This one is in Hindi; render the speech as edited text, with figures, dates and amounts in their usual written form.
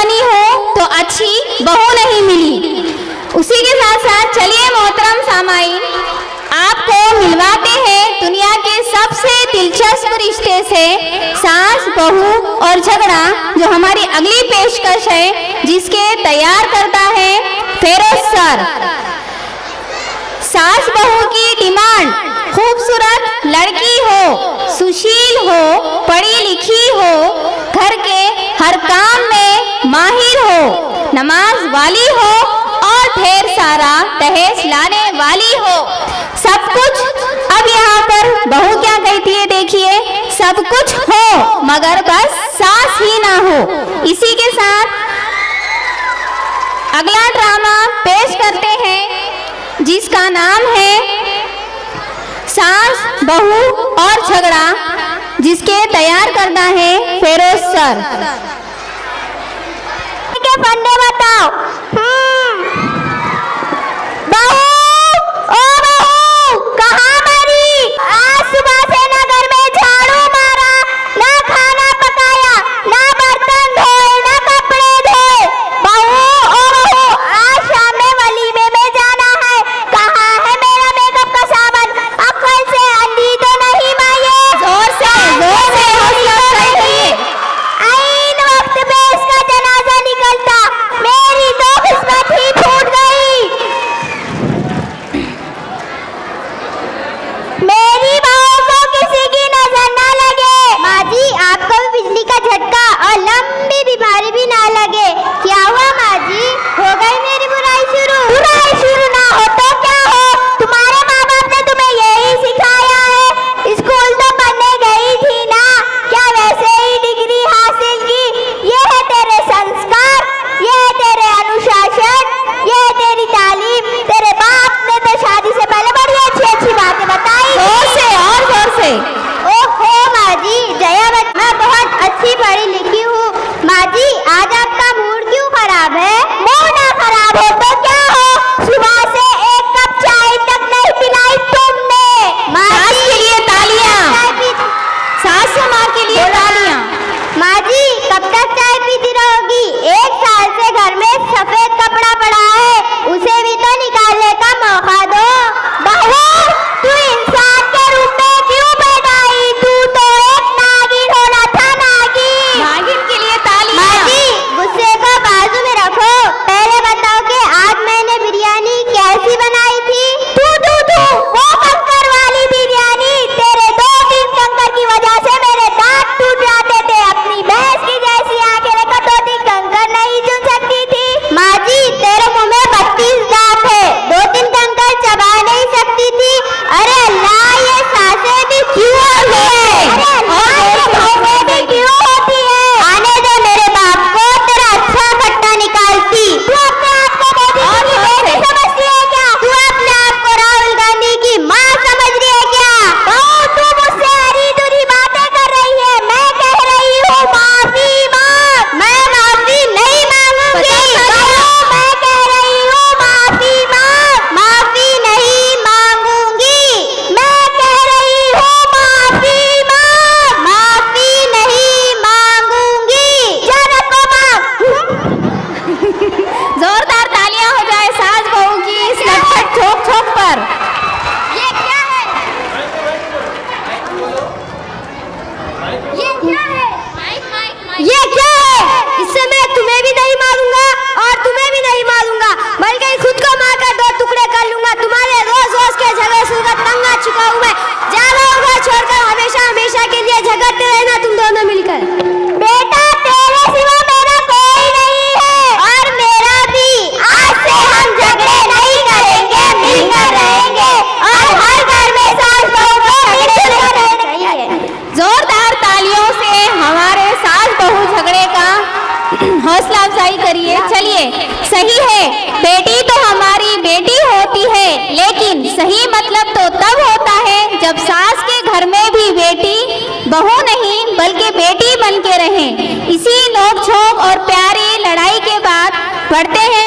जवानी हो तो अच्छी बहू नहीं मिली। उसी के साथ साथ चलिए मोहतरम सामाईन, आपको मिलवाते हैं दुनिया के सबसे दिलचस्प रिश्ते से, सास बहू और झगड़ा, जो हमारी अगली पेशकश है, जिसके तैयार करता है फेरोज सर। सास बहू की डिमांड खूबसूरत लड़की हो, सुशील हो, पढ़ी लिखी हो, घर के हर काम में माहिर हो, नमाज वाली हो और ढेर सारा दहेज लाने वाली हो। सब कुछ। अब यहाँ पर बहू क्या कहती है, देखिए, सब कुछ हो मगर बस सास ही ना हो। इसी के साथ अगला ड्रामा पेश करते हैं जिसका नाम है सास बहू और झगड़ा, जिसके तैयार करना है फेरोज सर। के फंडे बताओ। बहू, ओ बहू, कहाँ मरी? आज सुबह से ना घर में झाड़ू मारा, ना खाना पकाया, ना बर्तन धोए, ना कपड़े धोए। बहू, ओ बहू, आज शाम में वलीमे में जाना है। कहाँ है मेरा मेकअप का सामान? अक्ल से अंधी तो नहीं माये? जोर से हौसला चाहिए। आईन वक्त पे इसका जनाजा निकलता, मेरी तो किस्मत ही फूट गई। मेरी बहू को किसी की नजर ना लगे। माँ जी, आपको भी बिजली का झटका और लंबी बीमारी भी ना लगे। क्या हुआ माँ जी? हो गई मेरी बुराई शुरू? बुराई शुरू ना हो तो क्या हो? तुम्हारे माँ बाप ने तुम्हें यही सिखाया है। स्कूल तो पढ़ने गई थी ना, क्या वैसे ही डिग्री हासिल की? ये है तेरे संस्कार, ये है तेरे अनुशासन, ये है तेरी तालीम। तेरे बाप ने तो शादी से पहले बड़ी अच्छी अच्छी बातें बताई। जोर से और जोर से। ओहो माँ जी, जया बच्ची, मैं बहुत अच्छी पढ़ी लिखी हूँ। माँ जी, आज आपका मूड क्यों खराब है? मूड ना खराब हो तो क्या हो? सुबह से एक कप चाय तक नहीं पिलाई तुमने। सास के लिए तालियां। सास माँ के लिए तालियां। माँ जी, कब तक चाय पीती रहोगी? 1 साल से घर में सफेद कपड़ा पड़ा है, उसे भी तो निकालने का मौका दो। बहू, तू इंसान के रूप में क्यों पैदा आई? तू तो एक नागिन होना था, नागिन। नागिन के लिए तालियां। माँ जी, गुस्से को बाजू में रखो। पहले बताओ कि आज मैंने बिरयानी कैसी बनाई थी? वो कंकर वाली बिरयानी। तेरे 2-3 कंकर की वजह से मेरे दांत टूट जाते थे। अपनी भैंस की जैसी आंखें लेकर 2-3 कंकर नहीं चुन सकती थी। माँ जी, तेरे मुंह में 32 दांत है, 2-3 कंकर चबा नहीं सकती थी। अरे अल्लाह, ये सांसें भी क्यों होती है? भी क्यों होती है? आने दे मेरे बाप को, तेरा अच्छा खट्टा निकालती। तू अपने आप को मोदी की बेटी समझती है क्या? तू अपने आप को राहुल गांधी की माँ समझ रही है क्या? बहू, तू मुझसे हरी दूरी बातें कर रही है। मैं कह रही हूँ माफी मांग। मैं माफी नहीं मांगूंगी। बहू, मैं कह रही हूँ माफी मांग। माफी नहीं मांगूंगी। मैं कह रही हूँ माफी मांग। माफी नहीं मांगूंगी। जा रखो मांग। जोरदार तालियां हो जाए सास बहू की इस नटखट ठोक ठोक पर। ये क्या है? ये क्या है? ये क्या है? इससे मैं तुम्हें भी नहीं मारूंगा और तुम्हें भी नहीं मारूंगा, बल्कि खुद को मारकर 2 टुकड़े कर लूंगा। तुम्हारे रोज रोज के झगड़े सुनकर तंग आ चुका हूँ मैं। जाना होगा छोड़कर, हमेशा हमेशा के लिए झगड़ते रहना तुम दोनों मिलकर। बेटा, तेरे सिवा मेरा कोई नहीं है और मेरा भी। आज से हम झगड़े नहीं करेंगे, मिलकर रहेंगे और हर घर में सास बहू को मिलकर रहना चाहिए। जोरदार तालियों से हमारे सास बहू झगड़े का हौसला अफजाई करिए। चलिए, सही है, बेटी तो हमारी बेटी होती है, लेकिन सही मतलब तो तब होता है जब सास के घर में भी बेटी बहू नहीं बल्कि बेटी बन के रहे। इसी नोक झोंक और प्यारी लड़ाई के बाद बढ़ते हैं